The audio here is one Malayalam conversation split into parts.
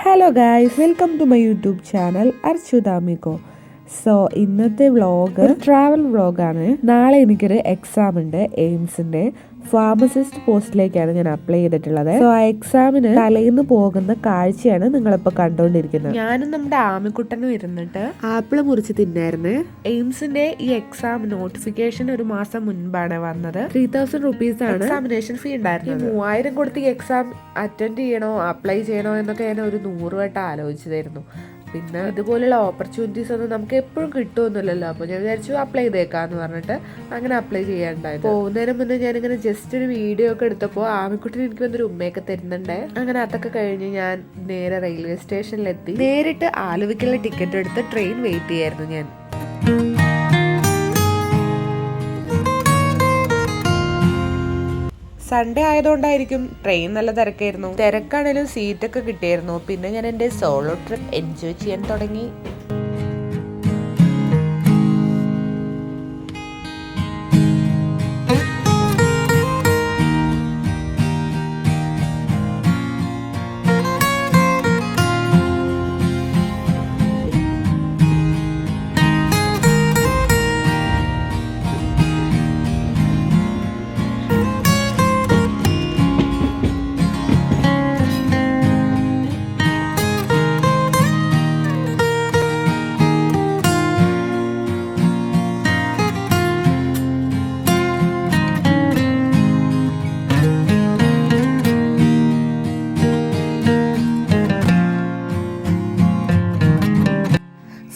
Hello guys, welcome to my YouTube channel അർച്ചുദാമിക്കോ. സോ ഇന്നത്തെ വ്ളോഗ് ഒരു ട്രാവൽ വ്ളോഗാണ്. നാളെ എനിക്കൊരു എക്സാം ഉണ്ട്, എയിംസിന്റെ ഫാർമസിസ്റ്റ് പോസ്റ്റിലേക്കാണ് ഞാൻ അപ്ലൈ ചെയ്തിട്ടുള്ളത്. സോ ആ എക്സാമിന് തലേന്ന് പോകുന്ന കാഴ്ചയാണ് നിങ്ങളിപ്പോൾ കണ്ടുകൊണ്ടിരിക്കുന്നത്. ഞാനും നമ്മുടെ ആമിക്കുട്ടനും ഇരുന്നിട്ട് ആപ്പിള് മുറിച്ച് തിന്നായിരുന്നു. എയിംസിന്റെ ഈ എക്സാം നോട്ടിഫിക്കേഷൻ ഒരു മാസം മുൻപാണ് വന്നത്. 3000 rupees ആണ് എക്സാമിനേഷൻ ഫീ ഉണ്ടായിരുന്നത്. 3000 കൊടുത്ത് ഈ എക്സാം അറ്റൻഡ് ചെയ്യണോ അപ്ലൈ ചെയ്യണോ എന്നൊക്കെ ഞാൻ ഒരു 100 വട്ടം ആലോചിച്ചതായിരുന്നു. പിന്നെ ഇതുപോലുള്ള ഓപ്പർച്യൂണിറ്റീസ് ഒന്നും നമുക്ക് എപ്പോഴും കിട്ടുമൊന്നുമില്ലല്ലോ. അപ്പോൾ ഞാൻ വിചാരിച്ചു അപ്ലൈ ചെയ്തേക്കാന്ന് പറഞ്ഞിട്ട് അങ്ങനെ അപ്ലൈ ചെയ്യാനുണ്ടായത്. പോകുന്നതിന് മുന്നേ ഞാനിങ്ങനെ ജസ്റ്റ് ഒരു വീഡിയോ ഒക്കെ എടുത്തപ്പോൾ ആമിക്കുട്ടിന് എനിക്ക് വന്നൊരു ഉമ്മയൊക്കെ തരുന്നുണ്ടേ. അങ്ങനെ അതൊക്കെ കഴിഞ്ഞ് ഞാൻ നേരെ റെയിൽവേ സ്റ്റേഷനിലെത്തി. നേരിട്ട് ആലുവയ്ക്കുള്ള ടിക്കറ്റ് എടുത്ത് ട്രെയിൻ വെയിറ്റ് ചെയ്യായിരുന്നു ഞാൻ. സൺഡേ ആയതുകൊണ്ടായിരിക്കും ട്രെയിൻ നല്ല തിരക്കായിരുന്നു. തിരക്കാണേലും സീറ്റൊക്കെ കിട്ടിയായിരുന്നു. പിന്നെ ഞാൻ എൻ്റെ സോളോ ട്രിപ്പ് എൻജോയ് ചെയ്യാൻ തുടങ്ങി.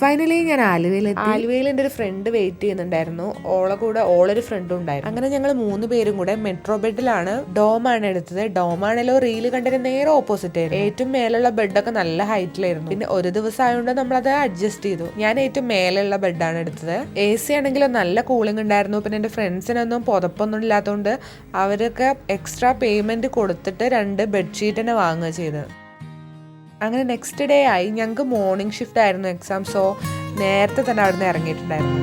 ഫൈനലി ഞാൻ ആലുവയിൽ എൻ്റെ ഒരു ഫ്രണ്ട് വെയിറ്റ് ചെയ്യുന്നുണ്ടായിരുന്നു. ഓളൊരു ഫ്രണ്ടും ഉണ്ടായിരുന്നു. അങ്ങനെ ഞങ്ങൾ 3 പേരും കൂടെ മെട്രോ ബെഡിലാണ്. ഡോമാണ് എടുത്തത്. ഡോമാണല്ലോ റീല് കണ്ടതിന് നേരെ ഓപ്പോസിറ്റ് ആയിരുന്നു. ഏറ്റവും മേലുള്ള ബെഡൊക്കെ നല്ല ഹൈറ്റിലായിരുന്നു. പിന്നെ ഒരു ദിവസം ആയതുകൊണ്ട് നമ്മളത് അഡ്ജസ്റ്റ് ചെയ്തു. ഞാൻ ഏറ്റവും മേലുള്ള ബെഡാണ് എടുത്തത്. AC ആണെങ്കിലും നല്ല കൂളിംഗ് ഉണ്ടായിരുന്നു. പിന്നെ എൻ്റെ ഫ്രണ്ട്സിനൊന്നും പുതപ്പൊന്നും ഇല്ലാത്തതുകൊണ്ട് അവരൊക്കെ എക്സ്ട്രാ പേയ്മെന്റ് കൊടുത്തിട്ട് 2 ബെഡ്ഷീറ്റ് തന്നെ വാങ്ങുക ചെയ്തത്. അങ്ങനെ നെക്സ്റ്റ് ഡേ ആയി. ഞങ്ങൾക്ക് മോർണിംഗ് ഷിഫ്റ്റ് ആയിരുന്നു എക്സാം. സോ നേരത്തെ തന്നെ അവിടെ നിന്ന് ഇറങ്ങിയിട്ടുണ്ടായിരുന്നു.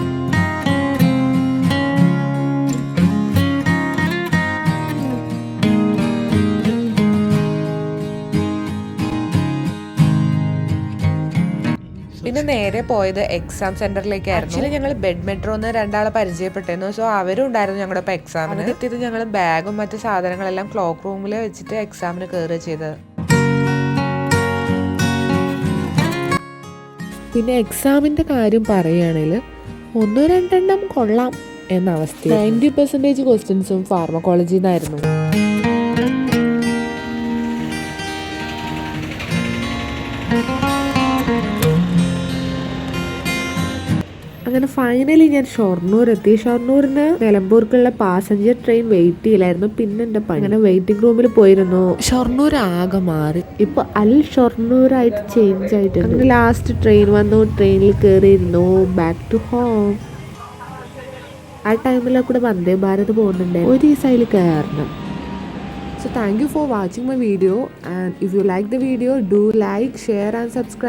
പിന്നെ നേരെ പോയത് എക്സാം സെന്ററിലേക്കായിരുന്നു. ആക്ച്വലി ഞങ്ങൾ ബെഡ് മെട്രോന്ന് 2 ആളെ പരിചയപ്പെട്ടിരുന്നു. സോ അവരും ഉണ്ടായിരുന്നു ഞങ്ങളുടെ ഇപ്പോൾ എക്സാമിന്. എത്തിയത് ഞങ്ങൾ ബാഗും മറ്റു സാധനങ്ങളെല്ലാം ക്ലോക്ക് റൂമിൽ വെച്ചിട്ട് എക്സാമിന് കയറുക ചെയ്തത്. പിന്നെ എക്സാമിൻ്റെ കാര്യം പറയുകയാണെങ്കിൽ 1-2 കൊള്ളാം എന്ന അവസ്ഥ. 90% ക്വസ്റ്റ്യൻസും ഫാർമക്കോളജിയിൽ നിന്നായിരുന്നു. അങ്ങനെ ഫൈനലി ഞാൻ ഷൊർണൂർ എത്തി. ഷൊർണൂരിന് നിലമ്പൂർക്കുള്ള പാസഞ്ചർ ട്രെയിൻ വെയിറ്റ് ചെയ്യില്ലായിരുന്നു. പിന്നെ എൻ്റെ പണി അങ്ങനെ വെയിറ്റിംഗ് റൂമിൽ പോയിരുന്നു. ഷൊർണൂർ ആകെ മാറി. ഇപ്പോൾ അൽ ഷൊർണൂരായിട്ട് ചേഞ്ച് ആയിട്ടുണ്ട്. അങ്ങനെ ലാസ്റ്റ് ട്രെയിൻ വന്നു. ട്രെയിനിൽ കയറിയിരുന്നു. Back to home. ആ ടൈമിലൊക്കെ കൂടെ വന്ദേ ഭാരത് പോകുന്നുണ്ട്. ഒരു ദിവസം കയറണം. So thank you for watching my video, and if you like the video, do like, share and subscribe.